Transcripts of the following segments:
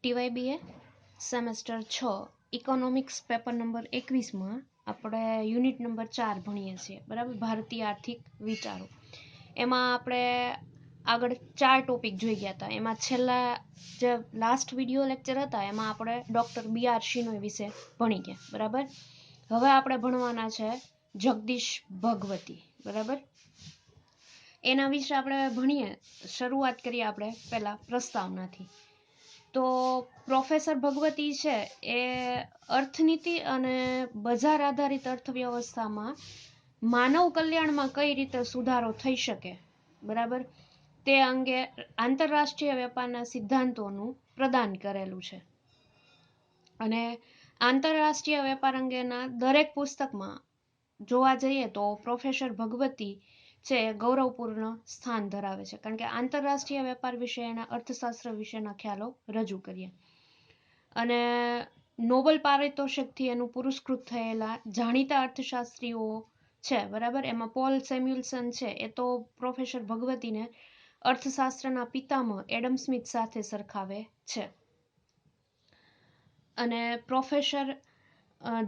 ટીવાયબીએ semester 6 economics paper number 21માં આપણે unit number 4 ભણીએ છીએ, બરાબર. ભારતીય આર્થિક વિચારો. એમાં આપણે આગળ 4 ટોપિક જોઈ ગયા હતા. એમાં છેલ્લા જે લાસ્ટ વિડીયો લેક્ચર હતા એમાં આપણે ડૉક્ટર BR શિનોય વિશે ભણી ગયા, બરાબર. હવે આપણે ભણવાના છે જગદીશ ભગવતી, બરાબર. એના વિશે આપણે ભણીએ. શરૂઆત કરીએ આપણે પહેલા પ્રસ્તાવનાથી. તો પ્રોફેસર ભગવતી છે એ અર્થનીતિ અને બજાર આધારિત અર્થવ્યવસ્થામાં માનવ કલ્યાણમાં કઈ રીતે સુધારો થઈ શકે, બરાબર, તે અંગે આંતરરાષ્ટ્રીય વેપારના સિદ્ધાંતોનું પ્રદાન કરેલું છે. અને આંતરરાષ્ટ્રીય વેપાર અંગેના દરેક પુસ્તકમાં જોવા જઈએ તો પ્રોફેસર ભગવતી છે ગૌરવપૂર્ણ સ્થાન ધરાવે છે, કારણ કે આંતરરાષ્ટ્રીય વેપાર વિશે એના અર્થશાસ્ત્ર વિશેના ખ્યાલો રજૂ કરીએ. અને નોબેલ પારિતોષિકથી એનું પુરસ્કૃત થયેલા જાણીતા અર્થશાસ્ત્રીઓ છે, બરાબર. એમાં પોલ સેમ્યુઅલ્સન છે એ તો પ્રોફેસર ભગવતીને અર્થશાસ્ત્રના પિતામહ એડમ સ્મિથ સાથે સરખાવે છે. અને પ્રોફેસર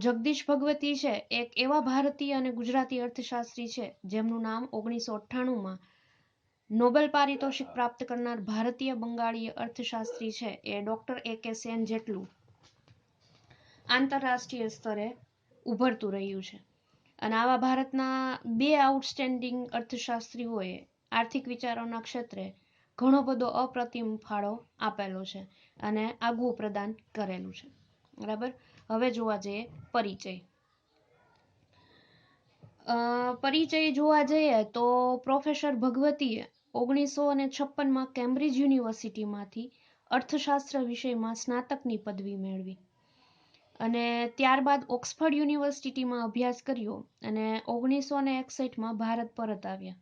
જગદીશ ભગવતી છે એક એવા ભારતીય અને ગુજરાતી અર્થશાસ્ત્રી છે જેમનું નામ 1998માં નોબેલ પારિતોષિક પ્રાપ્ત કરનાર ભારતીય બંગાળીય અર્થશાસ્ત્રી છે એ ડોક્ટર AK સેન જેટલું આંતરરાષ્ટ્રીય સ્તરે ઉભરતું રહ્યું છે. અને આવા ભારતના 2 આઉટસ્ટેન્ડિંગ અર્થશાસ્ત્રીઓએ આર્થિક વિચારોના ક્ષેત્રે ઘણો બધો અપ્રતિમ ફાળો આપેલો છે અને આગવું પ્રદાન કરેલું છે, બરાબર. હવે જોવા જઈએ પરિચય. પરિચય જોવા જઈએ તો પ્રોફેસર ભગવતીએ 1956માં કેમ્બ્રિજ યુનિવર્સિટીમાંથી અર્થશાસ્ત્ર વિષયમાં સ્નાતકની પદવી મેળવી અને ત્યારબાદ ઓક્સફર્ડ યુનિવર્સિટીમાં અભ્યાસ કર્યો અને 1961માં ભારત પરત આવ્યા.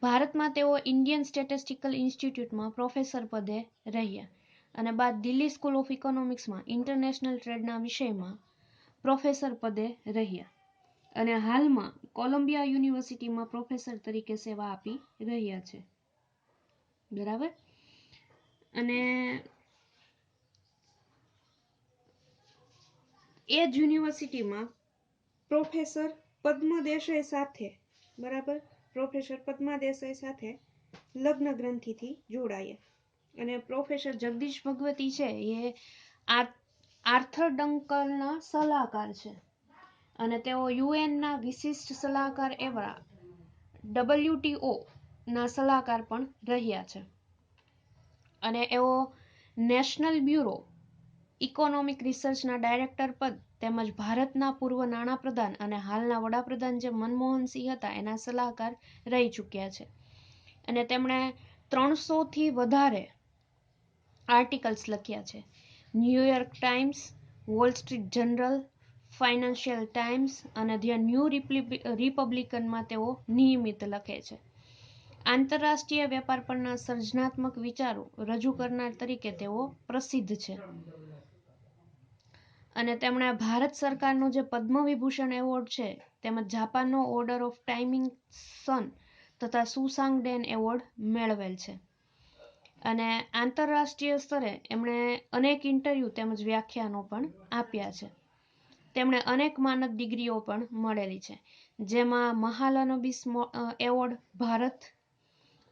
ભારતમાં તેઓ ઇન્ડિયન સ્ટેટિસ્ટિકલ ઇન્સ્ટિટ્યૂટમાં પ્રોફેસર પદે રહ્યા અને બાદ દિલ્હી સ્કૂલ ઓફ ઇકોનોમિક્સમાં ઇન્ટરનેશનલ ટ્રેડના વિષયમાં પ્રોફેસર પદે રહ્યા અને હાલમાં કોલંબિયા યુનિવર્સિટીમાં પ્રોફેસર તરીકે સેવા આપી રહ્યા છે, બરાબર. અને એ જ યુનિવર્સિટીમાં પ્રોફેસર પદ્મ દેસાઈ સાથે, બરાબર, પ્રોફેસર પદ્મા દેસાઈ સાથે લગ્ન ગ્રંથિથી જોડાયા. અને પ્રોફેસર જગદીશ ભગવતી છે એ આર્થર ડંકલના સલાહકાર છે અને તેઓ યુએનના વિશિષ્ટ સલાહકાર એવા WTO ના સલાહકાર પણ રહ્યા છે. અને એઓ નેશનલ બ્યુરો ઇકોનોમિક રિસર્ચના ડાયરેક્ટર પદ તેમજ ભારતના પૂર્વ નાણાપ્રધાન અને હાલના વડાપ્રધાન જે મનમોહનસિંહ હતા એના સલાહકાર રહી ચૂક્યા છે. અને તેમણે 300થી વધારે આર્ટિકલ્સ લખ્યા છે. New York times, wall street journal, financial times અને ધ ન્યૂ રિપબ્લિકનમાં તેઓ નિયમિત લખે છે. આંતરરાષ્ટ્રીય વેપાર પરના સર્જનાત્મક વિચારો રજૂ કરનાર તરીકે તેઓ પ્રસિદ્ધ છે. અને તેમણે ભારત સરકારનો જે પદ્મ વિભૂષણ એવોર્ડ છે તેમજ જાપાનનો ઓર્ડર ઓફ ટાઇમિંગ સન તથા સુસાંગડેન એવોર્ડ મેળવેલ છે. અને આંતરરાષ્ટ્રીય સ્તરે એમણે અનેક ઇન્ટરવ્યૂ તેમજ વ્યાખ્યાનો પણ આપ્યા છે. તેમણે અનેક માનદ ડિગ્રીઓ પણ મળેલી છે, જેમાં મહાલનોબિસ એવોર્ડ ભારત,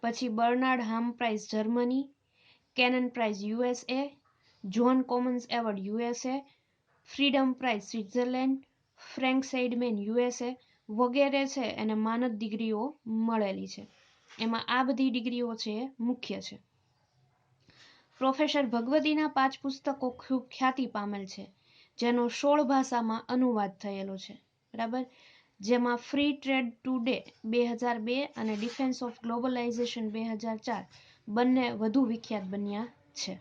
પછી બર્નાર્ડ હામ prize Germany, Kennan prize USA, John Commons award USA, freedom prize Switzerland, Frank Seidman USA વગેરે છે એને માનદ ડિગ્રીઓ મળેલી છે. એમાં આ બધી ડિગ્રીઓ છે એ મુખ્ય છે. પ્રોફેસર ભગવતીના 5 પુસ્તકો ખૂબ ખ્યાતિ પામેલ છે, જેનો 16 ભાષામાં અનુવાદ થયેલો છે, બરાબર. જેમાં ફ્રી ટ્રેડ ટુડે 2002 અને ડિફેન્સ ઓફ ગ્લોબલાઇઝેશન 2004 બંને વધુ વિખ્યાત બન્યા છે,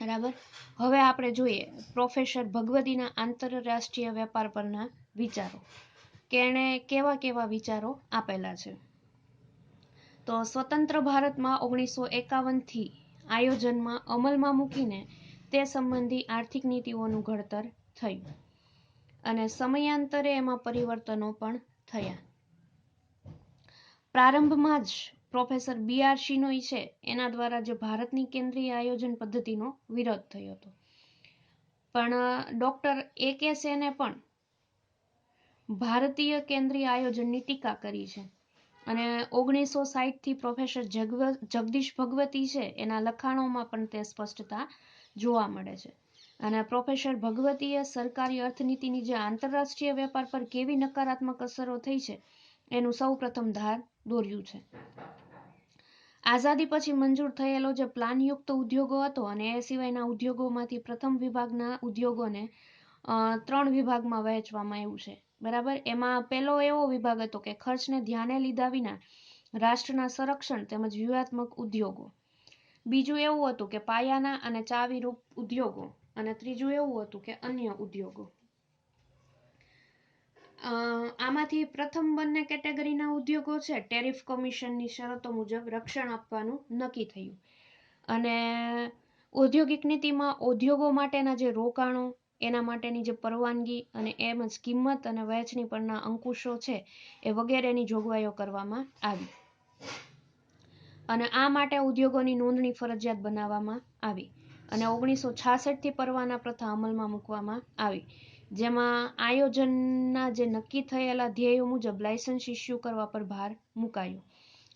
બરાબર. હવે આપણે જોઈએ પ્રોફેસર ભગવતીના આંતરરાષ્ટ્રીય વેપાર પરના વિચારો કે એણે કેવા કેવા વિચારો આપેલા છે. તો સ્વતંત્ર ભારતમાં 1951થી આયોજનમાં અમલમાં મૂકીને તે સંબંધી આર્થિક નીતિઓનું ઘડતર થયું અને સમયાંતરે એમાં પરિવર્તનો પણ થયા. પ્રારંભમાં જ પ્રોફેસર BR શિનોઈ છે એના દ્વારા જે ભારતની કેન્દ્રીય આયોજન પદ્ધતિનો વિરોધ થયો હતો. પણ ડોક્ટર AK સેને પણ ભારતીય કેન્દ્રીય આયોજનની ટીકા કરી છે. અને 1960 થી પ્રોફેસર જગદીશ ભગવતી છે એના લખાણોમાં પણ તે સ્પષ્ટતા જોવા મળે છે. અને પ્રોફેસર ભગવતીએ સરકારી અર્થનીતિની જે આંતરરાષ્ટ્રીય વેપાર પર કેવી નકારાત્મક અસરો થઈ છે એનું સૌ પ્રથમ ધાર દોર્યું છે. આઝાદી પછી મંજૂર થયેલો જે પ્લાનયુક્ત ઉદ્યોગો હતો અને એ સિવાયના ઉદ્યોગોમાંથી પ્રથમ વિભાગના ઉદ્યોગોને 3 વિભાગમાં વહેંચવામાં આવ્યું છે. બરાબર. એમાં પહેલો એવો વિભાગ હતો કે ખર્ચને ધ્યાને લીધા વિના રાષ્ટ્રના સંરક્ષણ તેમજ વ્યૂહાત્મક ઉદ્યોગો. બીજું એવું હતું કે પાયાના અને ચાવીરૂપ ઉદ્યોગો. અને ત્રીજું એવું હતું કે અન્ય ઉદ્યોગો. આમાંથી પ્રથમ બંને કેટેગરીના ઉદ્યોગો છે ટેરિફ કમિશનની શરતો મુજબ રક્ષણ આપવાનું નક્કી થયું. અને ઔદ્યોગિક નીતિમાં ઉદ્યોગો માટેના જે રોકાણો, એના માટેની જે પરવાનગી અને એમ જ કિંમત અને વહેંચણી પરના અંકુશો છે એ વગેરેની જોગવાઈઓ કરવામાં આવી. અને આ માટે ઉદ્યોગોની નોંધણી ફરજિયાત બનાવવામાં આવી. અને 1966 થી પરવાના પ્રથા અમલમાં મૂકવામાં આવી, જેમાં આયોજનના જે નક્કી થયેલા ધ્યેયો મુજબ લાયસન્સ ઇસ્યુ કરવા પર ભાર મુકાયો.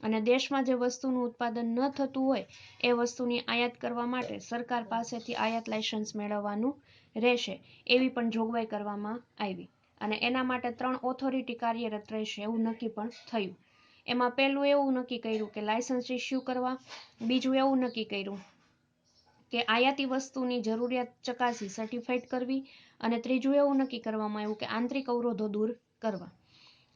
અને દેશમાં જે વસ્તુનું ઉત્પાદન ન થતું હોય એ વસ્તુની આયાત કરવા માટે સરકાર પાસેથી આયાત લાયસન્સ મેળવવાનું રહેશે એવી પણ જોગવાઈ કરવામાં આવી. અને એના માટે 3 ઓથોરિટી કાર્યરત રહેશે એવું નક્કી પણ થયું. એમાં પહેલું એવું નક્કી કર્યું કે લાયસન્સ ઇસ્યુ કરવા, બીજું એવું નક્કી કર્યું કે આયાતી વસ્તુની જરૂરિયાત ચકાસી સર્ટિફાઈડ કરવી, અને ત્રીજું એવું નક્કી કરવામાં આવ્યું કે આંતરિક અવરોધો દૂર કરવા.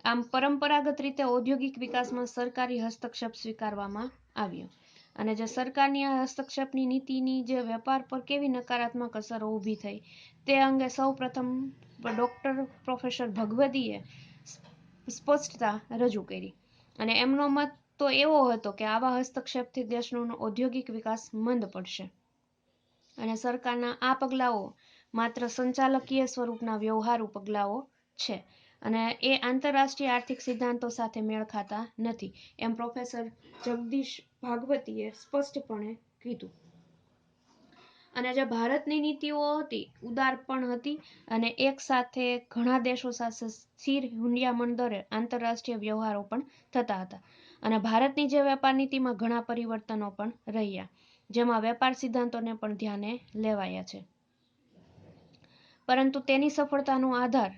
આમ પરંપરાગત રીતે ઔદ્યોગિક વિકાસમાં સરકારી હસ્તક્ષેપ સ્વીકારવામાં આવ્યો. અને જે સરકારની આ હસ્તક્ષેપની નીતિની જે વેપાર પર કેવી નકારાત્મક અસરો ઊભી થઈ તે અંગે સૌ પ્રથમ ડોક્ટર પ્રોફેસર ભગવતીએ સ્પષ્ટતા રજૂ કરી. અને એમનો મત તો એવો હતો કે આવા હસ્તક્ષેપથી દેશનો ઔદ્યોગિક વિકાસ મંદ પડશે. અને સરકારના આ પગલાઓ માત્ર સંચાલકીય સ્વરૂપના વ્યવહારુ પગલાઓ છે અને એ આંતરરાષ્ટ્રીય આર્થિક સિદ્ધાંતો સાથે મેળ ખાતા નથી, એમ પ્રોફેસર જગદીશ ભાગવતીએ સ્પષ્ટપણે કીધું. અને જે ભારતની નીતિઓ હતી ઉદાર પણ હતી અને એક સાથે ઘણા દેશો સાથે સ્થિર હુંડિયામણ દરે આંતરરાષ્ટ્રીય વ્યવહારો પણ થતા હતા. અને ભારતની જે વેપાર નીતિમાં ઘણા પરિવર્તનો પણ રહ્યા, જેમાં વેપાર સિદ્ધાંતોને પણ ધ્યાને લેવાયા છે. પરંતુ તેની સફળતાનો આધાર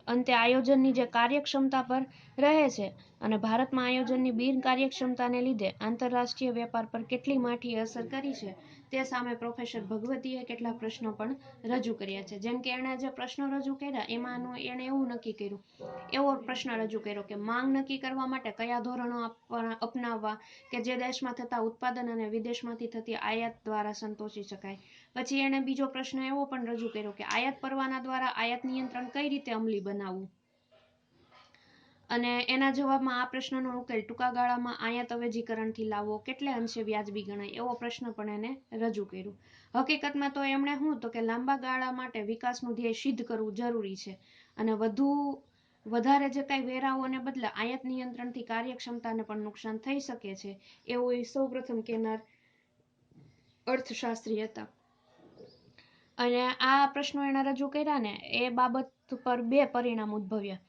અંતે આયોજનની જે કાર્યક્ષમતા પર રહે છે. અને ભારતમાં આયોજનની બિનકાર્યક્ષમતાને લીધે આંતરરાષ્ટ્રીય વેપાર પર કેટલી માઠી અસર કરી છે તે સામે પ્રોફેસર ભગવતીએ કેટલાક પ્રશ્નો પણ રજૂ કર્યા છે. જેમ કે એણે જે પ્રશ્નો રજૂ કર્યા એમાંનું એણે એવું નક્કી કર્યું, એવો પ્રશ્ન રજૂ કર્યો કે માંગ નક્કી કરવા માટે કયા ધોરણો અપનાવવા કે જે દેશમાં થતા ઉત્પાદન અને વિદેશમાંથી થતી આયાત દ્વારા સંતોષી શકાય. પછી એણે બીજો પ્રશ્ન એવો પણ રજૂ કર્યો કે આયાત પરવાના દ્વારા આયાત નિયંત્રણ કઈ રીતે અમલી બનાવવું. અને એના જવાબમાં આ પ્રશ્નનો ઉકેલ ટૂંકા ગાળામાં આયાત અવેજીકરણથી લાવવો કેટલે અંશે વ્યાજબી ગણાય એવો પ્રશ્ન પણ એને રજૂ કર્યું. હકીકતમાં તો એમણે શું તો કે લાંબા ગાળા માટે વિકાસનું ધ્યેય સિદ્ધ કરવું જરૂરી છે અને વધારે જે કાંઈ વેરાઓને બદલે આયાત નિયંત્રણથી કાર્યક્ષમતાને પણ નુકસાન થઈ શકે છે એવું એ સૌ પ્રથમ કહેનાર અર્થશાસ્ત્રી હતા. અને આ પ્રશ્નો એણે રજૂ કર્યા ને એ બાબત પર 2 પરિણામ ઉદ્ભવ્યા.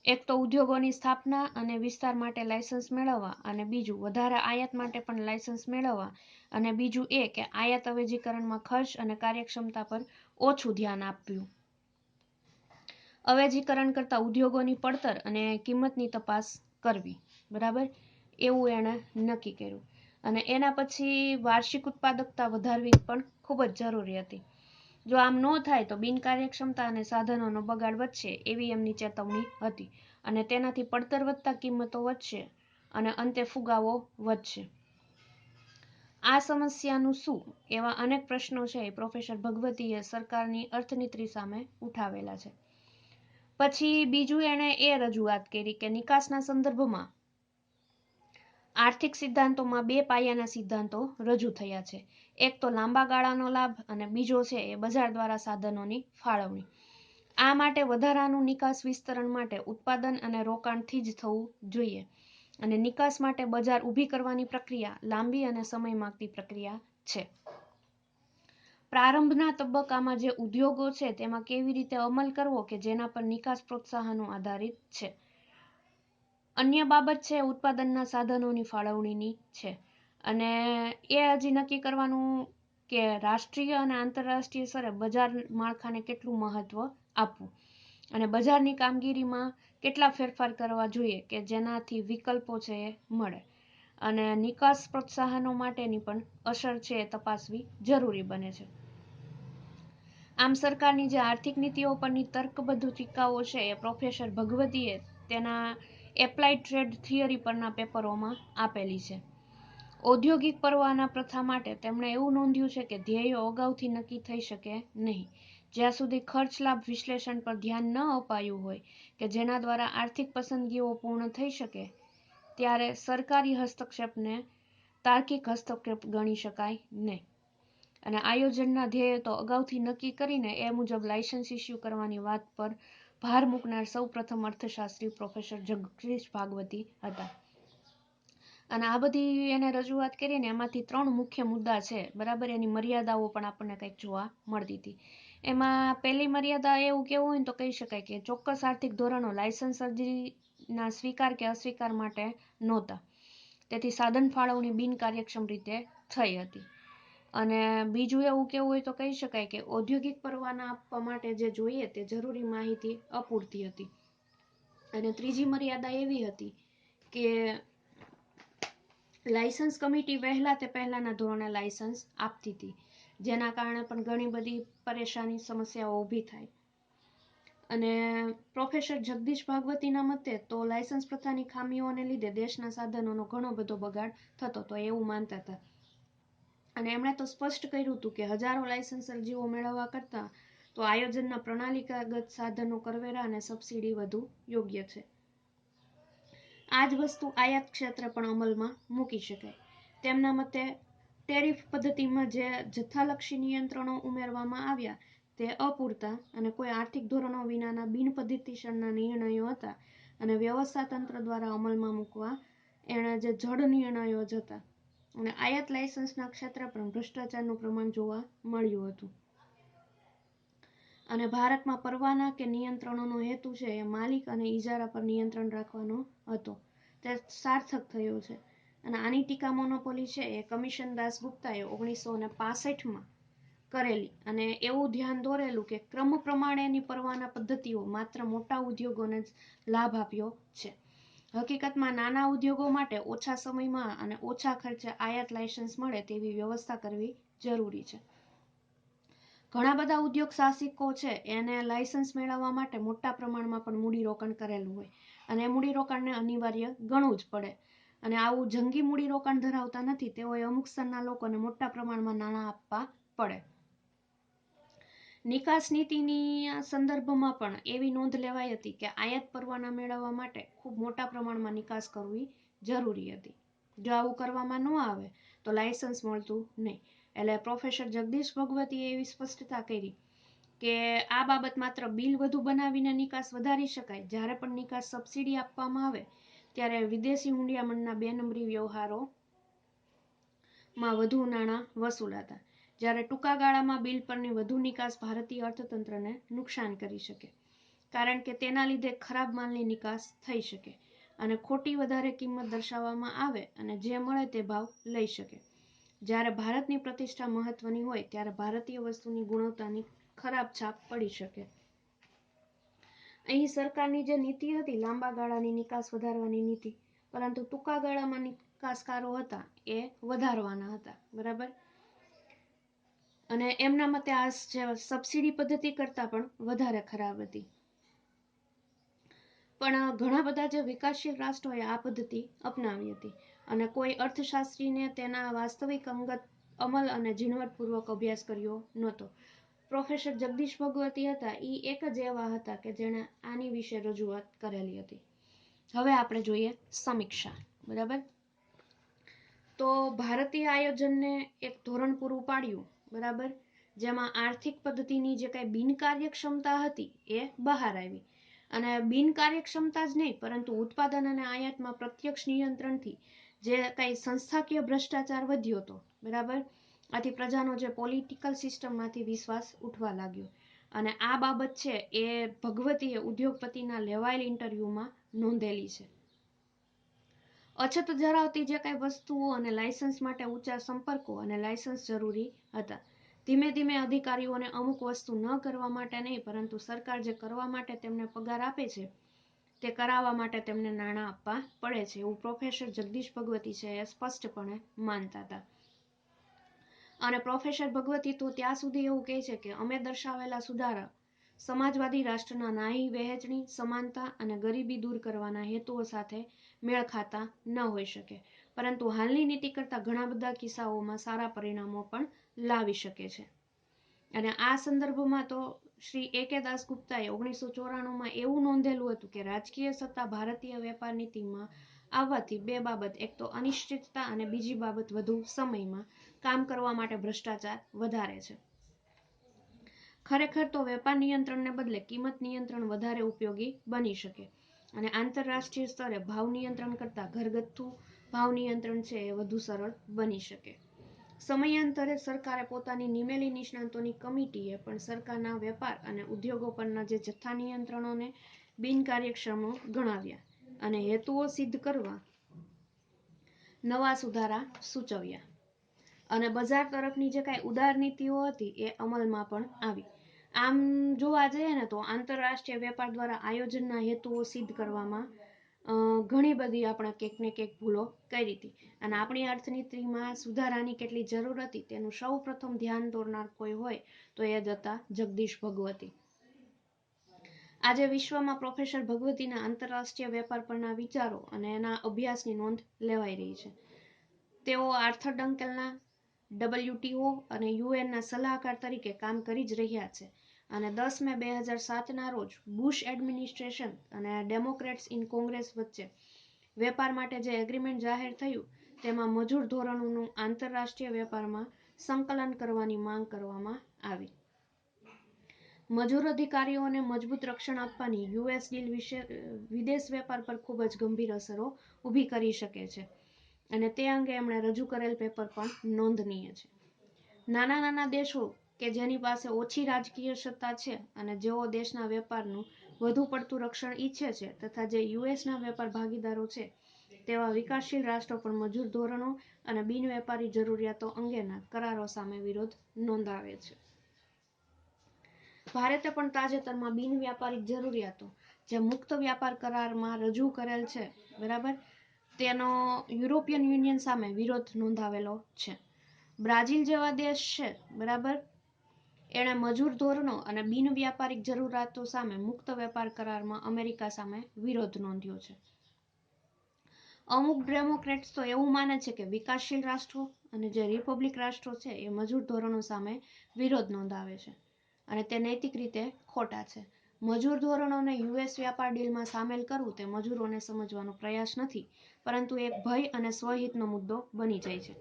એક તો ઉદ્યોગોની સ્થાપના અને વિસ્તાર માટે લાયસન્સ મેળવવા, અને બીજું વધારે આયાત માટે પણ લાયસન્સ મેળવવા, અને બીજું એ કે આયાત અવેજીકરણમાં ખર્ચ અને કાર્યક્ષમતા પર ઓછું ધ્યાન આપ્યું. અવેજીકરણ કરતા ઉદ્યોગોની પડતર અને કિંમતની તપાસ કરવી. બરાબર, એવું એણે નક્કી કર્યું. અને એના પછી વાર્ષિક ઉત્પાદકતા વધારવી પણ ખૂબ જ જરૂરી હતી. જો આમ ન થાય તો બિનકાર્યક્ષમતા અને સાધનોનો બગાડ વધશે એવી એમની ચેતવણી હતી. અને તેનાથી પડતર વધતા કિંમતો વધશે અને અંતે ફુગાવો વધશે. આ સમસ્યાનું શું એવા અનેક પ્રશ્નો છે એ પ્રોફેસર ભગવતીએ સરકારની અર્થનીતિ સામે ઉઠાવેલા છે. પછી બીજું એણે એ રજૂઆત કરી કે નિકાસના સંદર્ભમાં આર્થિક સિદ્ધાંતોમાં 2 પાયાના સિદ્ધાંતો રજૂ થયા છે. એક તો લાંબા ગાળાનો લાભ અને બીજો છે એ બજાર દ્વારા સાધનોની ફાળવણી. આ માટે વધારાનું નિકાસ વિસ્તરણ માટે ઉત્પાદન અને રોકાણથી જ થવું જોઈએ. અને નિકાસ માટે બજાર ઊભી કરવાની પ્રક્રિયા લાંબી અને સમય માંગતી પ્રક્રિયા છે. પ્રારંભના તબક્કામાં જે ઉદ્યોગો છે તેમાં કેવી રીતે અમલ કરવો કે જેના પર નિકાસ પ્રોત્સાહનો આધારિત છે. અન્ય બાબત છે ઉત્પાદનના સાધનોની ફાળવણીની છે, અને એ હજી નક્કી કરવાનું કે રાષ્ટ્રીય અને આંતરરાષ્ટ્રીય સ્તરે બજાર માળખાને કેટલું મહત્વ આપવું અને બજારની કામગીરીમાં કેટલા ફેરફાર કરવા જોઈએ કે જેનાથી વિકલ્પો છે એ મળે, અને નિકાસ પ્રોત્સાહનો માટેની પણ અસર છે એ તપાસવી જરૂરી બને છે. આમ સરકારની જે આર્થિક નીતિઓ પરની તર્કબદ્ધ ટીકાઓ છે એ પ્રોફેસર ભગવતીએ તેના એપ્લાઇડ ટ્રેડ થિયરી પરના પેપરોમાં આપેલી છે. ઔદ્યોગિક પરવાના પ્રથા માટે તેમણે એવું નોંધ્યું છે કે ધ્યેયો અગાઉથી નક્કી થઈ શકે નહીં જ્યાં સુધી ખર્ચ લાભ વિશ્લેષણ પર ધ્યાન ન અપાયું હોય કે જેના દ્વારા આર્થિક પસંદગીઓ પૂર્ણ થઈ શકે ત્યારે સરકારી હસ્તક્ષેપને તાર્કિક હસ્તક્ષેપ ગણી શકાય નહીં, અને આયોજનના ધ્યેય તો અગાઉથી નક્કી કરીને એ મુજબ લાયસન્સ ઇસ્યુ કરવાની વાત પર ભાર મૂકનાર સૌ પ્રથમ અર્થશાસ્ત્રી પ્રોફેસર જગદીશ ભાગવતી હતા. અને આ બધી એને રજૂઆત કરીને એમાંથી 3 મુખ્ય મુદ્દા છે, બરાબર, એની મર્યાદાઓ પણ આપણને કંઈક જોવા મળતી હતી. એમાં પહેલી મર્યાદા એવું કેવું હોય તો કહી શકાય કે ચોક્કસ આર્થિક ધોરણો લાયસન્સ અરજીના સ્વીકાર કે અસ્વીકાર માટે નહોતા, તેથી સાધન ફાળવણી બિનકાર્યક્ષમ રીતે થઈ હતી. અને બીજું એવું કેવું હોય તો કહી શકાય કે ઔદ્યોગિક પરવાના આપવા માટે જે જોઈએ તે જરૂરી માહિતી અપૂરતી હતી. અને ત્રીજી મર્યાદા એવી હતી કે લાયસન્સ કમિટી પહેલાના ધોરણે લાયસન્સ આપતી હતી, જેના કારણે પણ ઘણી બધી પરેશાની સમસ્યાઓ ઊભી થાય. અને પ્રોફેસર જગદીશ ભાગવતીના મતે તો લાયસન્સ પ્રથાની ખામીઓને લીધે દેશના સાધનોનો ઘણો બધો બગાડ થતો હતો એવું માનતા હતા. અને એમણે તો સ્પષ્ટ કર્યું હતું કે હજારો લાયસન્સ અરજીઓ મેળવવા કરતા તો આયોજનના પ્રણાલીગત સાધનો, કરવેરા અને સબસિડી વધુ યોગ્ય છે. આ જ વસ્તુ આયાત ક્ષેત્રે પણ અમલમાં મૂકી શકાય. તેમના મતે ટેરિફ પદ્ધતિમાં જે જથ્થાલક્ષી નિયંત્રણો ઉમેરવામાં આવ્યા તે અપૂરતા અને કોઈ આર્થિક ધોરણો વિનાના બિનપદ્ધતિસરના નિર્ણયો હતા, અને વ્યવસ્થા તંત્ર દ્વારા અમલમાં મૂકવા એણે જે જડ નિર્ણયો જ હતા. અને આયાત લાયસન્સના ક્ષેત્રે પણ ભ્રષ્ટાચારનું પ્રમાણ જોવા મળ્યું હતું. અને ભારતમાં પરવાના કે નિયંત્રણોનો હેતુ છે એ માલિક અને ઇજારા પર નિયંત્રણ રાખવાનો હતો, તે સાર્થક થયો છે. અને આની ટીકા મોનોપોલી છે એ કમિશન દાસગુપ્તાએ 1965માં કરેલી, અને એવું ધ્યાન દોરેલું કે ક્રમ પ્રમાણેની પરવાના પદ્ધતિઓ માત્ર મોટા ઉદ્યોગોને જ લાભ આપ્યો છે. હકીકતમાં નાના ઉદ્યોગો માટે ઓછા સમયમાં અને ઓછા ખર્ચે આયાત લાયસન્સ મળે તેવી વ્યવસ્થા કરવી જરૂરી છે. ઘણા બધા ઉદ્યોગ સાહસિકો છે એને લાયસન્સ મેળવવા માટે મોટા પ્રમાણમાં પણ મૂડીરોકાણ કરેલું હોય, અને એ મૂડીરોકાણને અનિવાર્ય ગણવું જ પડે. અને આવું જંગી મૂડીરોકાણ ધરાવતા નથી તેઓએ અમુક સ્તરના લોકોને મોટા પ્રમાણમાં નાણાં આપવા પડે. નિકાસ નીતિની સંદર્ભમાં પણ એવી નોંધ લેવાઈ હતી કે આયાત પરવાના મેળવવા માટે ખૂબ મોટા પ્રમાણમાં નિકાસ કરવી જરૂરી હતી. જો આવું કરવામાં ન આવે તો લાયસન્સ મળતું નહીં. એટલે પ્રોફેસર જગદીશ ભગવતીએ એવી સ્પષ્ટતા કરી કે આ બાબત માત્ર બિલ વધુ બનાવીને નિકાસ વધારી શકાય. જ્યારે પણ નિકાસ સબસિડી આપવામાં આવે ત્યારે વિદેશી હુંડિયામણના 2 નંબરી વ્યવહારોમાં વધુ નાણાં વસૂલાતા, જ્યારે ટૂંકા ગાળામાં બિલ પરની વધુ નિકાસ ભારતીય અર્થતંત્રને નુકસાન કરી શકે, કારણ કે તેના લીધે ખરાબ માલની નિકાસ થઈ શકે અને ખોટી વધારે કિંમત દર્શાવવામાં આવે અને જે મળે તે ભાવ લઈ શકે. જ્યારે ભારતની પ્રતિષ્ઠા મહત્વની હોય ત્યારે ભારતીય વસ્તુની ગુણવત્તાની ખરાબ છાપ પડી શકે. અહીં સરકારની જે નીતિ હતી લાંબા ગાળાની નિકાસ વધારવાની નીતિ, પરંતુ ટૂંકા ગાળામાં નિકાસકારો હતા એ વધારવાના હતા, બરાબર. અને એમના મતે આ જે સબસિડી પદ્ધતિ કરતાં પણ વધારે ખરાબ હતી. પણ ઘણા બધા જે વિકાસશીલ રાષ્ટ્રોએ આ પદ્ધતિ અપનાવી હતી, અને કોઈ અર્થશાસ્ત્રીને તેના વાસ્તવિક અંગત અમલ અને ઝીણવટપૂર્વક અભ્યાસ કર્યો નહોતો. પ્રોફેસર જગદીશ ભગવતી હતા એ એક જ એવા હતા કે જેણે આની વિશે રજૂઆત કરેલી હતી. હવે આપણે જોઈએ સમીક્ષા, બરાબર. તો ભારતીય આયોજનને એક ધોરણ પૂરું પાડ્યું, બરાબર, જેમાં આર્થિક પદ્ધતિની જે કાંઈ બિનકાર્યક્ષમતા હતી એ બહાર આવી, અને બિનકાર્યક્ષમતા જ નહીં પરંતુ ઉત્પાદન અને આયાતમાં પ્રત્યક્ષ નિયંત્રણથી જે કંઈ સંસ્થાકીય ભ્રષ્ટાચાર વધ્યો હતો, બરાબર. આથી પ્રજાનો જે પોલિટિકલ સિસ્ટમમાંથી વિશ્વાસ ઉઠવા લાગ્યો. અને આ બાબત છે એ ભગવતીએ ઉદ્યોગપતિના લેવાયેલ ઇન્ટરવ્યુમાં નોંધેલી છે. અછત ધરાવતી જે કાંઈ વસ્તુઓ અને લાયસન્સ માટે ઊંચા સંપર્કો અને લાયસન્સ જરૂરી હતા. ધીમે ધીમે અધિકારીઓને અમુક વસ્તુ ન કરવા માટે નહીં પરંતુ સરકાર જે કરવા માટે તેમને પગાર આપે છે તે કરાવવા માટે તેમને નાણાં આપવા પડે છે, એવું પ્રોફેસર જગદીશ ભગવતી છે એ સ્પષ્ટપણે માનતા હતા. અને પ્રોફેસર ભગવતી તો ત્યાં સુધી એવું કહે છે કે અમે દર્શાવેલા સુધારા સમાજવાદી રાષ્ટ્રના ન્યાયી વહેંચણી, સમાનતા અને ગરીબી દૂર કરવાના હેતુઓ સાથે મેળ ખાતા ન હોઈ શકે, પરંતુ હાલની નીતિ કરતાં ઘણા બધા કિસ્સાઓમાં સારા પરિણામો પણ લાવી શકે છે. અને આ સંદર્ભમાં તો શ્રી A.K. દાસગુપ્તાએ 1994માં એવું નોંધેલું હતું કે રાજકીય સત્તા ભારતીય વેપાર નીતિમાં આવવાથી બે બાબત, એક તો અનિશ્ચિતતા અને બીજી બાબત વધુ સમયમાં કામ કરવા માટે ભ્રષ્ટાચાર વધારે છે. ખરેખર તો વેપાર નિયંત્રણને બદલે કિંમત નિયંત્રણ વધારે ઉપયોગી બની શકે અને આંતરરાષ્ટ્રીય સ્તરે ભાવ નિયંત્રણ કરતાં ઘરગથ્થુ ભાવ નિયંત્રણ છે એ વધુ સરળ બની શકે. સમયાંતરે સરકારે પોતાની નિમેલી નિષ્ણાતોની કમિટીએ પણ સરકારના વેપાર અને ઉદ્યોગો પરના જે જથ્થા નિયંત્રણોને બિનકાર્યક્ષમો ગણાવ્યા અને હેતુઓ સિદ્ધ કરવા નવા સુધારા સૂચવ્યા. અને બજાર તરફની જે કાંઈ ઉદાર નીતિઓ હતી એ અમલમાં પણ આવી. આમ જોવા જઈએ ને તો આંતરરાષ્ટ્રીય વેપાર દ્વારા આયોજનના હેતુઓ સિદ્ધ કરવામાં ઘણી બધી આપણે કંઈક ને કંઈક ભૂલો કરી હતી. અને આપણી અર્થનીતિમાં સુધારાની કેટલી જરૂર હતી તેનું સૌ પ્રથમ ધ્યાન દોરનાર કોઈ હોય તો એ જ હતા જગદીશ ભગવતી. આજે વિશ્વમાં પ્રોફેસર ભગવતીના આંતરરાષ્ટ્રીય વેપાર પરના વિચારો અને એના અભ્યાસની નોંધ લેવાઈ રહી છે. તેઓ આર્થર ડંકેલના WTO અને UN સલાહકાર તરીકે કામ કરી જ રહ્યા છે. અને 10 મે 2007ના રોજ બુશ એડમિનિસ્ટ્રેશન અને ડેમોક્રેટ્સ ઇન કોંગ્રેસ વચ્ચે વેપાર માટે જે એગ્રીમેન્ટ જાહેર થયું તેમાં મજૂર ધોરણોનું આંતરરાષ્ટ્રીય વેપારમાં સંકલન કરવાની માંગ કરવામાં આવી. મજૂર અધિકારીઓને મજબૂત રક્ષણ આપવાની US ડીલ વિદેશ વેપાર પર ખૂબ જ ગંભીર અસરો ઊભી કરી શકે છે અને તે અંગે એમણે રજૂ કરેલ પેપર પણ નોંધનીય છે. નાના નાના દેશો કે જેની પાસે ઓછી રાજકીય સત્તા છે અને જેઓ દેશના વેપારનું વધુ પડતું રક્ષણ ઈચ્છે છે તથા જે યુએસના વેપાર ભાગીદારો છે તેવા વિકાસશીલ રાષ્ટ્રો પણ મજૂર ધોરણો અને બિનવેપારી જરૂરિયાતો અંગેના કરારો સામે વિરોધ નોંધાવે છે. ભારતે પણ તાજેતરમાં બિનવ્યાપારિક જરૂરિયાતો જે મુક્ત વ્યાપાર કરારમાં રજૂ કરેલ છે, બરાબર, તેનો યુરોપિયન યુનિયન સામે વિરોધ નોંધાવેલો છે. બ્રાઝિલ જેવા દેશ છે, બરાબર, એણે મજૂર ધોરણો અને બિનવ્યાપારિક જરૂરિયાતો સામે મુક્ત વેપાર કરારમાં અમેરિકા સામે વિરોધ નોંધ્યો છે. અમુક ડેમોક્રેટ્સ તો એવું માને છે કે વિકાસશીલ રાષ્ટ્રો અને જે રિપબ્લિક રાષ્ટ્રો છે એ મજૂર ધોરણો સામે વિરોધ નોંધાવે છે અને તે નૈતિક રીતે ખોટા છે. મજૂર ધોરણોને US વ્યાપાર ડીલમાં સામેલ કરવું તે મજૂરોને સમજવાનો પ્રયાસ નથી પરંતુ એક ભય અને સ્વહિતનો મુદ્દો બની જાય છે.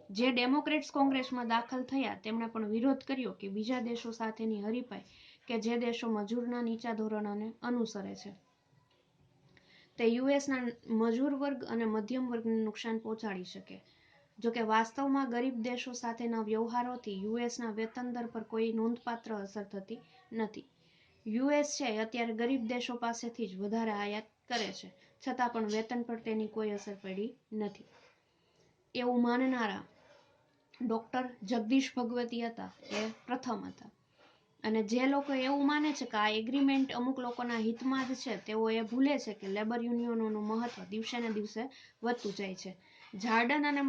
જે ડેમોક્રેટ્સ કોંગ્રેસમાં દાખલ થયા તેમણે પણ વિરોધ કર્યો કે બીજા દેશો સાથેની હરીફાઈ કે જે દેશો મજૂરના નીચા ધોરણોને અનુસરે છે તે યુએસના મજૂર વર્ગ અને મધ્યમ વર્ગને નુકસાન પહોંચાડી શકે. જોકે વાસ્તવમાં ગરીબ દેશો સાથેના વ્યવહારોથી યુએસના વેતન દર પર કોઈ નોંધપાત્ર અસર થતી નથી. યુએસ છે અત્યારે ગરીબ દેશો પાસેથી જ વધારે આયાત કરે છે છતાં પણ વેતન પર તેની કોઈ અસર પડી નથી, એવું માનનારા ડોક્ટર જગદીશ ભગવતી હતા એ પ્રથમ હતા. અને જે લોકો એવું માને છે કે આ એગ્રીમેન્ટ અમુક લોકોના હિતમાં જ છે તેઓ એ ભૂલે છે કે લેબર યુનિયનોનું મહત્વ દિવસે ને દિવસે વધતું જાય છે. જાર્ડન અને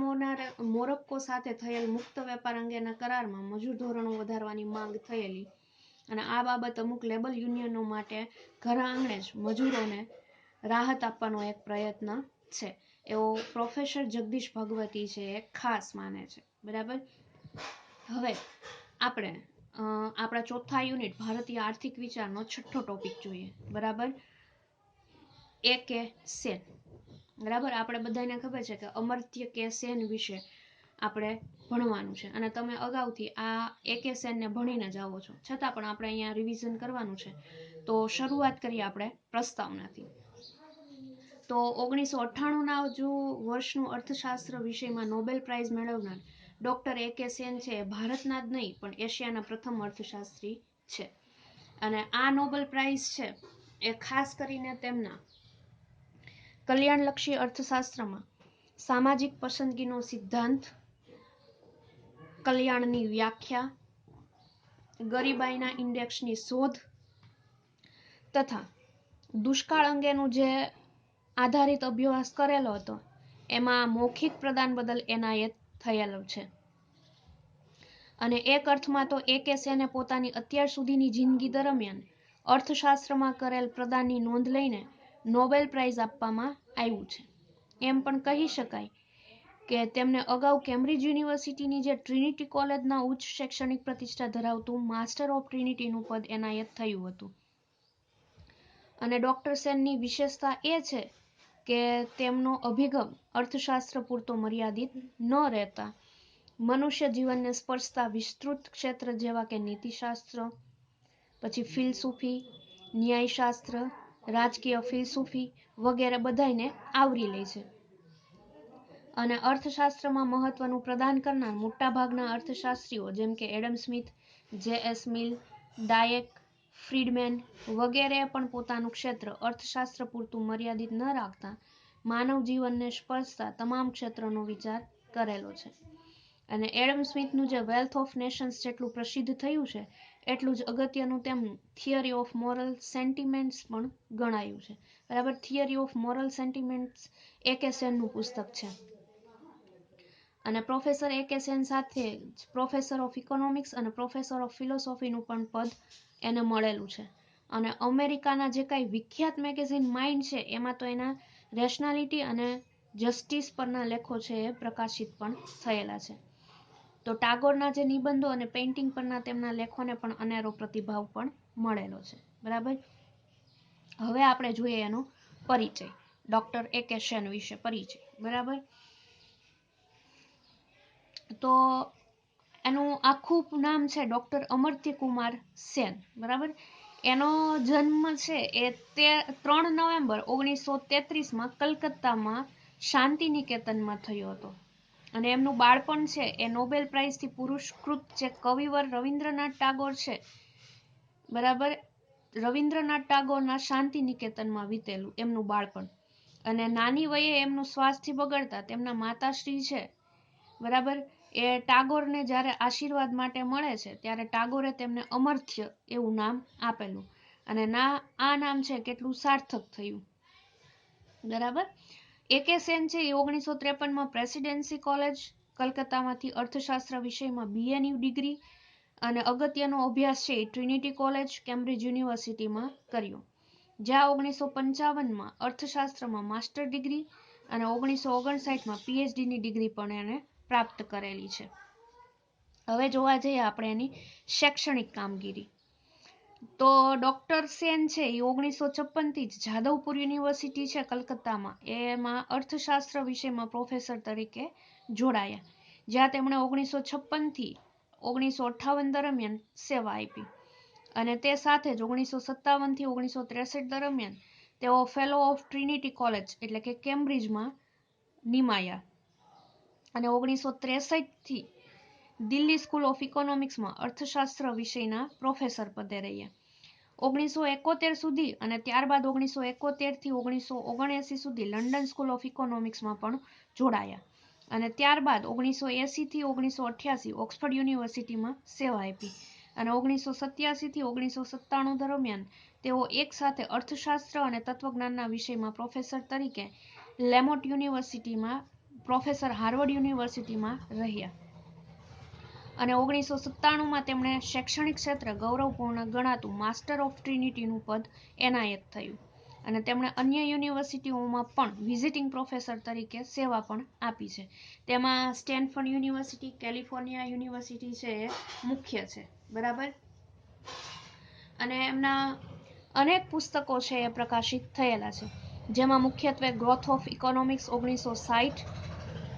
મોરોક્કો સાથે થયેલ મુક્ત વેપાર અંગેના કરારમાં મજૂર ધોરણો વધારવાની માંગ થયેલી અને આ બાબત અમુક લેબર યુનિયનો માટે ઘર આંગણે જ મજૂરોને રાહત આપવાનો એક પ્રયત્ન છે, એવો પ્રોફેસર જગદીશ ભગવતી છે એ ખાસ માને છે, બરાબર. હવે આપણે આપણા ચોથા યુનિટ ભારતીય આર્થિક વિચારનો છઠ્ઠો ટોપિક જોઈએ, બરાબર. A.K. સેન, બરાબર. આપણે બધાને ખબર છે કે અમર્ત્ય કે સેન વિશે આપણે ભણવાનું છે અને તમે અગાઉથી આ A.K. સેનને ભણીને જ આવો છો, છતાં પણ આપણે અહીંયા રિવિઝન કરવાનું છે. તો શરૂઆત કરીએ આપણે પ્રસ્તાવનાથી. તો 1998ના વર્ષનું અર્થશાસ્ત્ર વિષયમાં નોબેલ પ્રાઇઝ મેળવનાર ડોક્ટર A.K. સેન છે એ ભારતના જ નહીં પણ એશિયાના પ્રથમ અર્થશાસ્ત્રી છે. અને આ નોબેલ પ્રાઇઝ છે એ ખાસ કરીને તેમના કલ્યાણલક્ષી અર્થશાસ્ત્રમાં સામાજિક પસંદગીનો સિદ્ધાંત, કલ્યાણની વ્યાખ્યા, ગરીબાઈના ઇન્ડેક્સની શોધ તથા દુષ્કાળ અંગેનું જે આધારિત અભ્યાસ કરેલો હતો એમાં મૌખિક પ્રદાન બદલ એનાયત થયેલો છે. અને એક અર્થમાં તો A.K. સેને પોતાની અત્યાર સુધીની જિંદગી દરમિયાન અર્થશાસ્ત્રમાં કરેલ પ્રદાનની નોંધ લઈને નોબેલ પ્રાઇઝ આપવામાં આવ્યું છે. એમ પણ કહી શકાય કે તેમને અગાઉ કેમ્બ્રિજ યુનિવર્સિટીની જે ટ્રિનિટી કોલેજના ઉચ્ચ શૈક્ષણિક પ્રતિષ્ઠા ધરાવતું માસ્ટર ઓફ ટ્રિનિટીનું પદ એનાયત થયું હતું. અને ડોક્ટર સેનની વિશેષતા એ છે કે તેમનો અભિગમ અર્થશાસ્ત્ર પૂરતો મર્યાદિત ન રહેતા મનુષ્ય જીવનને સ્પર્શતા વિસ્તૃત ક્ષેત્ર જેવા કે નીતિશાસ્ત્ર, પછી ફિલસૂફી, ન્યાયશાસ્ત્ર, રાજકીય ફિલસૂફી વગેરે બધાયને આવરી લે છે. અને અર્થશાસ્ત્રમાં મહત્વનું પ્રદાન કરનાર મોટાભાગના અર્થશાસ્ત્રીઓ જેમ કે એડમ સ્મિથ, J.S. મિલ, ડાયેક, ફ્રીડમેન વગેરેએ પણ પોતાનું ક્ષેત્ર અર્થશાસ્ત્ર પૂરતું મર્યાદિત ન રાખતા માનવ જીવનને સ્પર્શતા તમામ ક્ષેત્રનો વિચાર કરેલો છે. અને એડમ સ્મિથનું જે વેલ્થ ઓફ નેશન્સ જેટલું પ્રસિદ્ધ થયું છે એટલું જ અગત્યનું તેમનું થિયરી ઓફ મોરલ સેન્ટિમેન્ટ્સ પણ ગણાયું છે. બરાબર, theory of moral sentiments A.K. સેનનું પુસ્તક છે. અને પ્રોફેસર A.K. સેન સાથે પ્રોફેસર ઓફ ઇકોનોમિક્સ અને પ્રોફેસર ઓફ ફિલોસોફીનું પણ પદ એને મળેલું છે. અને અમેરિકાના જે કાંઈ વિખ્યાત મેગેઝિન માઇન્ડ છે એમાં તો એના રેશનાલિટી અને જસ્ટિસ પરના લેખો છે એ પ્રકાશિત પણ થયેલા છે. તો ટાગોરના જે નિબંધો અને પેઇન્ટિંગ પરના તેમના લેખોને પણ અનેરો પ્રતિભાવ પણ મળેલો છે. બરાબર, હવે આપણે જોઈએ એનો પરિચય, ડોક્ટર A.K. સેન વિશે પરિચય. બરાબર, તો એનું આખું નામ છે ડોક્ટર અમર્ત્ય કુમાર સેન. બરાબર, એનો જન્મ છે એ 3 નવેમ્બર 1933માં કલકત્તામાં શાંતિ નિકેતનમાં થયો હતો. અને એમનું બાળપણ છે એ નોબેલ પ્રાઇઝથી પુરસ્કૃત જે કવિવર રવિન્દ્રનાથ ટાગોર છે, બરાબર, રવિન્દ્રનાથ ટાગોરના શાંતિ નિકેતનમાં વીતેલું એમનું બાળપણ. અને નાની વયે એમનું સ્વાસ્થ્ય બગડતા તેમના માતાશ્રી છે, બરાબર, એ ટાગોરને જ્યારે આશીર્વાદ માટે મળે છે ત્યારે ટાગોરે તેમને અમર્ત્ય એવું નામ આપેલું. અને આ નામ છે કેટલું સાર્થક થયું. બરાબર, A.K. સેન છે એ 1953માં પ્રેસિડેન્સી કોલેજ કલકત્તામાંથી અર્થશાસ્ત્ર વિષયમાં BA ની ડિગ્રી અને અગત્યનો અભ્યાસ છે એ ટ્રિનિટી કોલેજ કેમ્બ્રિજ યુનિવર્સિટીમાં કર્યો, જ્યાં 1955માં અર્થશાસ્ત્રમાં માસ્ટર ડિગ્રી અને 1959માં PhDની ડિગ્રી પણ એને પ્રાપ્ત કરેલી છે. હવે જોવા જઈએ આપણે એની શૈક્ષણિક કામગીરી. તો ડોક્ટર સેન છે એ 1956થી જ જાદવપુર યુનિવર્સિટી છે કલકત્તામાં એમાં અર્થશાસ્ત્ર વિષયમાં પ્રોફેસર તરીકે જોડાયા, જ્યાં તેમણે 1956થી 1958 દરમિયાન સેવા આપી. અને તે સાથે જ 1957થી 1963 દરમિયાન તેઓ ફેલો ઓફ ટ્રિનિટી કોલેજ એટલે કે કેમ્બ્રિજમાં નિમાયા. અને 1963થી દિલ્હી સ્કૂલ ઓફ ઇકોનોમિક્સમાં અર્થશાસ્ત્ર વિષયના પ્રોફેસર પદે રહ્યા. 1971 સુધી અને ત્યારબાદ 1971થી 1979 સુધી લંડન સ્કૂલ ઓફ ઇકોનોમિક્સમાં પણ જોડાયા. અને ત્યારબાદ 1980થી 1988 ઓક્સફર્ડ યુનિવર્સિટીમાં સેવા આપી. અને 1987થી 1997 દરમિયાન તેઓ એક સાથે અર્થશાસ્ત્ર અને તત્વજ્ઞાનના વિષયમાં પ્રોફેસર તરીકે લેમોટ યુનિવર્સિટીમાં, પ્રોફેસર હાર્વર્ડ યુનિવર્સિટીમાં રહ્યા. અને 1997માં તેમણે શૈક્ષણિક ક્ષેત્રે ગૌરવપૂર્ણ ગણાતું માસ્ટર ઓફ ટ્રિનિટીનું પદ એનાયત થયું. અને તેમણે અન્ય યુનિવર્સિટીઓમાં પણ વિઝિટિંગ પ્રોફેસર તરીકે સેવા પણ આપી છે. તેમાં સ્ટેનફોર્ડ યુનિવર્સિટી, કેલિફોર્નિયા યુનિવર્સિટી છે એ મુખ્ય છે. બરાબર, અને એમના અનેક પુસ્તકો છે એ પ્રકાશિત થયેલા છે, જેમાં મુખ્યત્વે ગ્રોથ ઓફ ઇકોનોમિક્સ 1960,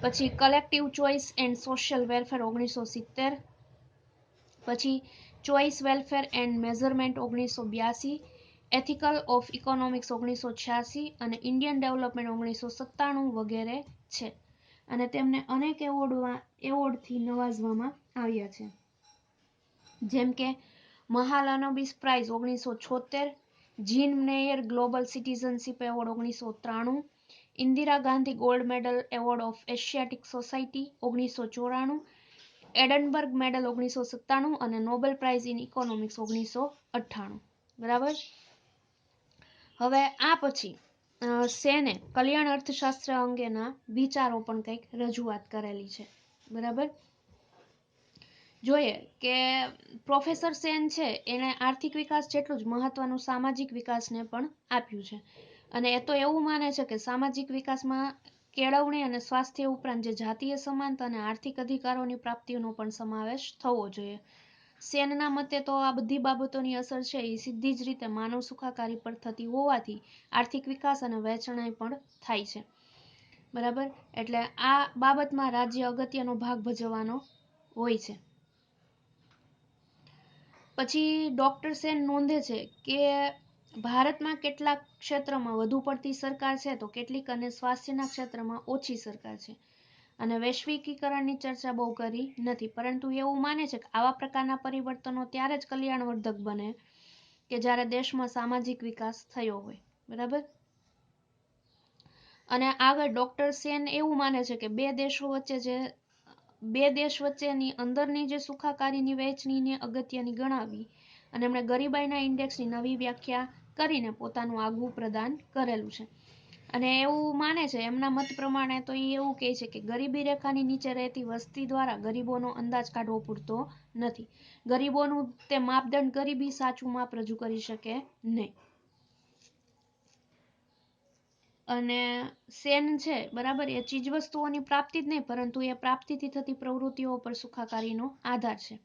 પછી collective choice and social welfare 1970, પછી choice welfare and measurement 1982, ethical of economics 1986 અને ઇન્ડિયન ડેવલપમેન્ટ 1997 વગેરે છે. અને તેમને અનેક એવોર્ડથી નવાજવામાં આવ્યા છે, જેમ કે Mahalanobis prize 1976, Jean Mayer global citizenship award 1993, Indira Gandhi gold medal award of Asiatic Society 1994, Edinburgh medal 1997 અને નોબેલ પ્રાઇઝ ઇન ઇકોનોમિક્સ 1998. બરાબર. હવે આ પછી સેને કલ્યાણ અર્થશાસ્ત્ર અંગેના વિચારો પણ કંઈક રજૂઆત કરેલી છે. બરાબર. જોઈએ કે પ્રોફેસર સેન છે એને આર્થિક વિકાસ જેટલું જ મહત્વનું સામાજિક વિકાસને પણ આપ્યું છે. અને એ તો એવું માને છે કે સામાજિક વિકાસમાં કેળવણી અને સ્વાસ્થ્ય ઉપરાંત જે જાતીય સમાનતા અને આર્થિક અધિકારોની પ્રાપ્તિનો પણ સમાવેશ થવો જોઈએ. સેનના મતે તો આ બધી બાબતોની અસર છે એ સીધી જ રીતે માનવ સુખાકારી પર થતી હોવાથી આર્થિક વિકાસ અને વહેંચણાઈ પણ થાય છે. બરાબર. એટલે આ બાબતમાં રાજ્ય અગત્યનો ભાગ ભજવવાનો હોય છે. પછી ડોક્ટર સેન નોંધે છે કે ભારતમાં કેટલાક ક્ષેત્રમાં વધુ પડતી સરકાર છે તો કેટલીક અને સ્વાસ્થ્યના ક્ષેત્રમાં ઓછી સરકાર છે. અને વૈશ્વિકીકરણની ચર્ચા બહુ કરી નથી, પરંતુ એવું માને છે કે આવા પ્રકારના પરિવર્તનો ત્યારે જ કલ્યાણવર્ધક બને કે જ્યારે દેશમાં સામાજિક વિકાસ થયો હોય. બરાબર. અને આગળ ડોક્ટર સેન એવું માને છે કે બે દેશ વચ્ચેની અંદરની જે સુખાકારીની વહેંચણીને અગત્યની ગણાવી અને એમણે ગરીબાઈના ઇન્ડેક્સની નવી વ્યાખ્યા કરીને પોતાનું આગવું પ્રદાન કરેલું છે. અને એવું માને છે, એમના મત પ્રમાણે તો એ એવું કહે છે કે ગરીબી રેખાની નીચે રહેતી વસ્તી દ્વારા ગરીબોનો અંદાજ કાઢવો પૂરતો નથી. ગરીબોનું તે માપદંડ ગરીબી સાચું માપ રજૂ કરી શકે નહીં. અને સેન છે બરાબર, એ ચીજવસ્તુઓની પ્રાપ્તિ જ નહીં પરંતુ એ પ્રાપ્તિથી થતી પ્રવૃત્તિઓ પર સુખાકારીનો આધાર છે.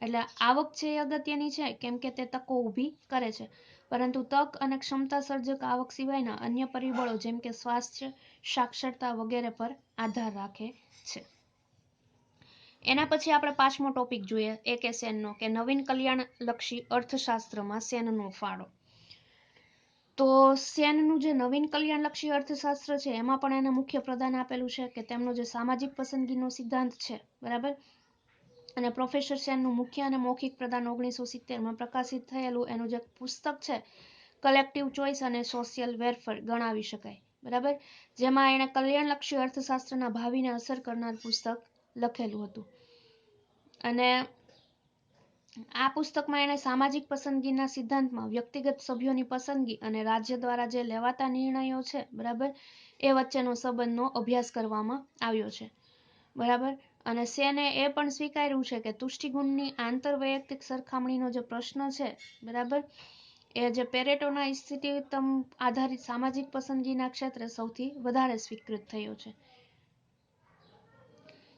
એટલે આવક છે એ અગત્યની છે કેમ કે તે તકો ઊભી કરે છે, પરંતુ તક અને ક્ષમતા સર્જક આવક સિવાયના અન્ય પરિબળો જેમ કે સ્વાસ્થ્ય, સાક્ષરતા વગેરે પર આધાર રાખે છે. એના પછી આપણે 5મો ટોપિક જોઈએ એ કે સેનનો કે નવીન કલ્યાણલક્ષી અર્થશાસ્ત્રમાં સેનનો ફાળો. તો સેનનું જે નવીન કલ્યાણલક્ષી અર્થશાસ્ત્ર છે એમાં પણ એને મુખ્ય પ્રદાન આપેલું છે કે તેમનો જે સામાજિક પસંદગીનો સિદ્ધાંત છે. બરાબર. અને પ્રોફેસર સેનનું મુખ્ય અને મૌખિક પ્રદાન 1970માં પ્રકાશિત થયેલું એનું જે પુસ્તક છે કલેક્ટિવ ચોઇસ અને સોશિયલ વેરફેર ગણાવી શકાય. બરાબર. જેમાં એણે કલ્યાણલક્ષી અર્થશાસ્ત્રના ભાવિને અસર કરનાર પુસ્તક લખેલું હતું. અને આ પુસ્તકમાં એણે સામાજિક પસંદગીના સિદ્ધાંતમાં વ્યક્તિગત સભ્યોની પસંદગી અને રાજ્ય દ્વારા જે લેવાતા નિર્ણયો છે બરાબર એ વચ્ચેનો સંબંધનો અભ્યાસ કરવામાં આવ્યો છે. બરાબર. અને સેને એ પણ સ્વીકાર્યું છે કે તુષ્ટિગુણની આંતરવૈયક્તિક સરખામણીનો જે પ્રશ્ન છે બરાબર એ જે પેરેટોના સ્થિતિતમ આધારિત સામાજિક પસંદગીના ક્ષેત્રે સૌથી વધારે સ્વીકૃત થયો છે.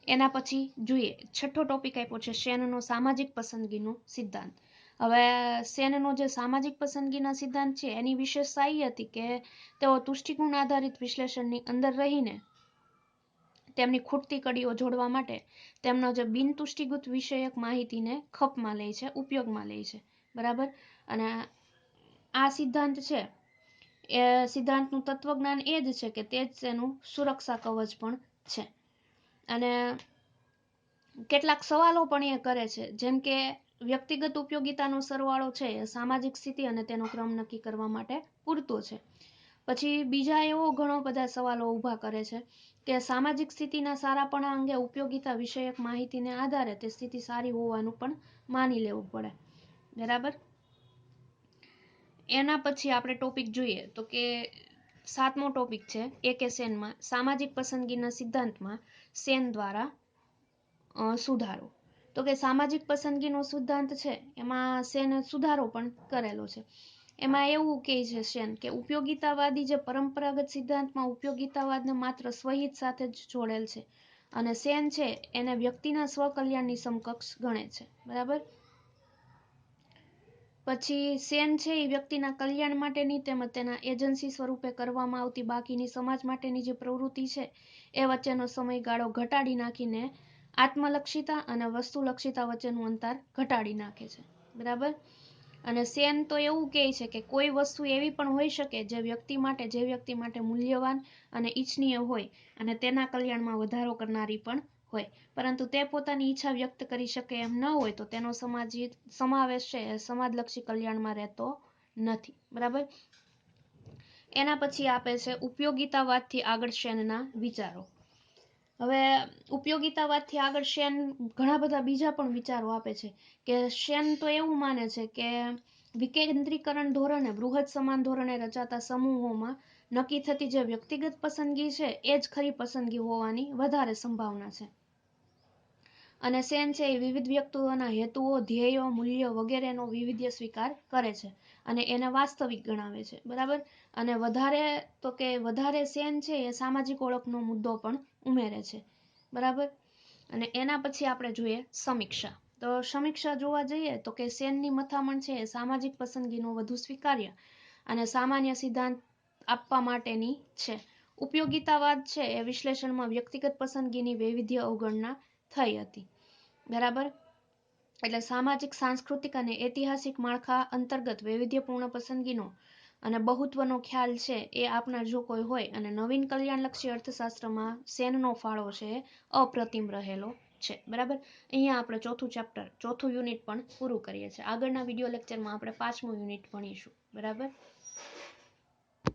એના પછી જોઈએ 6થો ટોપિક આપ્યો છે સેનનો સામાજિક પસંદગીનો સિદ્ધાંત. હવે સેનનો જે સામાજિક પસંદગીના સિદ્ધાંત છે એની વિશેષતા એ હતી કે તેઓ તુષ્ટિગુણ આધારિત વિશ્લેષણની અંદર રહીને તેમની ખૂટતી કડીઓ જોડવા માટે તેમનો જે બિનતુષ્ટિગત વિષયક માહિતીને ખપમાં લે છે, ઉપયોગમાં લે છે. બરાબર. અને આ સિદ્ધાંત છે એ સિદ્ધાંતનું તત્વજ્ઞાન એ જ છે કે તે જ તેનું સુરક્ષા કવચ પણ છે. અને કેટલાક સવાલો પણ એ કરે છે, જેમ કે વ્યક્તિગત ઉપયોગિતાનો સરવાળો છે એ સામાજિક સ્થિતિ અને તેનો ક્રમ નક્કી કરવા માટે પૂરતો છે. પછી બીજા એવો ઘણો બધા સવાલો ઊભા કરે છે કે સામાજિક સ્થિતિના સારાપણા અંગે ઉપયોગિતા વિષયક માહિતીને આધારે તે સ્થિતિ સારી હોવાનું પણ માની લેવું પડે. બરાબર. એના પછી આપણે ટોપિક જોઈએ તો કે 7મો ટોપિક છે એ કે સેનમાં સામાજિક પસંદગીના સિદ્ધાંતમાં સેન દ્વારા સુધારો. તો કે સામાજિક પસંદગીનો સિદ્ધાંત છે એમાં સેને સુધારો પણ કરેલો છે. એમાં એવું કહે છે સેન કે ઉપયોગિતાવાદી જે પરંપરાગત સિદ્ધાંતમાં ઉપયોગિતાવાદને માત્ર સ્વહિત સાથે જ જોડેલ છે અને સેન છે એને વ્યક્તિના સ્વકલ્યાણની સમકક્ષ ગણે છે. બરાબર. પછી સેન છે એ વ્યક્તિના કલ્યાણ માટેની તેમજ તેના એજન્સી સ્વરૂપે કરવામાં આવતી બાકીની સમાજ માટેની જે પ્રવૃત્તિ છે એ વચ્ચેનો સમયગાળો ઘટાડી નાખીને આત્મલક્ષિતા અને વસ્તુલક્ષિતા વચ્ચેનું અંતર ઘટાડી નાખે છે. બરાબર. અને સેન તો એવું કહે છે કે કોઈ વસ્તુ એવી પણ હોઈ શકે જે વ્યક્તિ માટે મૂલ્યવાન અને ઈચ્છનીય હોય અને તેના કલ્યાણમાં વધારો કરનારી પણ હોય, પરંતુ તે પોતાની ઈચ્છા વ્યક્ત કરી શકે એમ ન હોય તો તેનો સમાવેશ છે એ સમાજલક્ષી કલ્યાણમાં રહેતો નથી. બરાબર. એના પછી આપે છે ઉપયોગિતાવાદથી આગળ સેનના વિચારો. હવે ઉપયોગિતાવાદથી આગળ સેન ઘણા બધા બીજા પણ વિચારો આપે છે કે સેન તો એવું માને છે કે વિકેન્દ્રીકરણ ધોરણે બૃહદ સમાન ધોરણે રચાતા સમૂહોમાં નક્કી થતી જે વ્યક્તિગત પસંદગી છે એ જ ખરી પસંદગી હોવાની વધારે સંભાવના છે. અને સેન છે એ વિવિધ વ્યક્તિઓના હેતુઓ, ધ્યેયો, મૂલ્યો વગેરેનો વિવિધ સ્વીકાર કરે છે અને એને વાસ્તવિક ગણાવે છે. બરાબર. અને વધારે સેન છે એ સામાજિક ઓળખનો મુદ્દો પણ ઉમેરે છે. બરાબર. અને એના પછી આપણે જોઈએ સમીક્ષા. તો સમીક્ષા જોવા જઈએ તો કે સેનની મથામણ છે એ સામાજિક પસંદગીનો વધુ સ્વીકાર્ય અને સામાન્ય સિદ્ધાંત આપવા માટેની છે. ઉપયોગિતાવાદ છે એ વિશ્લેષણમાં વ્યક્તિગત પસંદગીની વૈવિધ્ય અવગણના થઈ હતી. બરાબર. એટલે સામાજિક, સાંસ્કૃતિક અને ઐતિહાસિક માળખા અંતર્ગત વૈવિધ્યપૂર્ણ પસંદગીનો અને બહુત્વનો ખ્યાલ છે એ આપનાર જો કોઈ હોય અને નવીન કલ્યાણલક્ષી અર્થશાસ્ત્રમાં સેનનો ફાળો છે એ અપ્રતિમ રહેલો છે. બરાબર. અહીંયા આપણે ચોથું યુનિટ પણ પૂરું કરીએ છીએ. આગળના વિડીયો લેક્ચરમાં આપણે 5મું યુનિટ ભણીશું. બરાબર.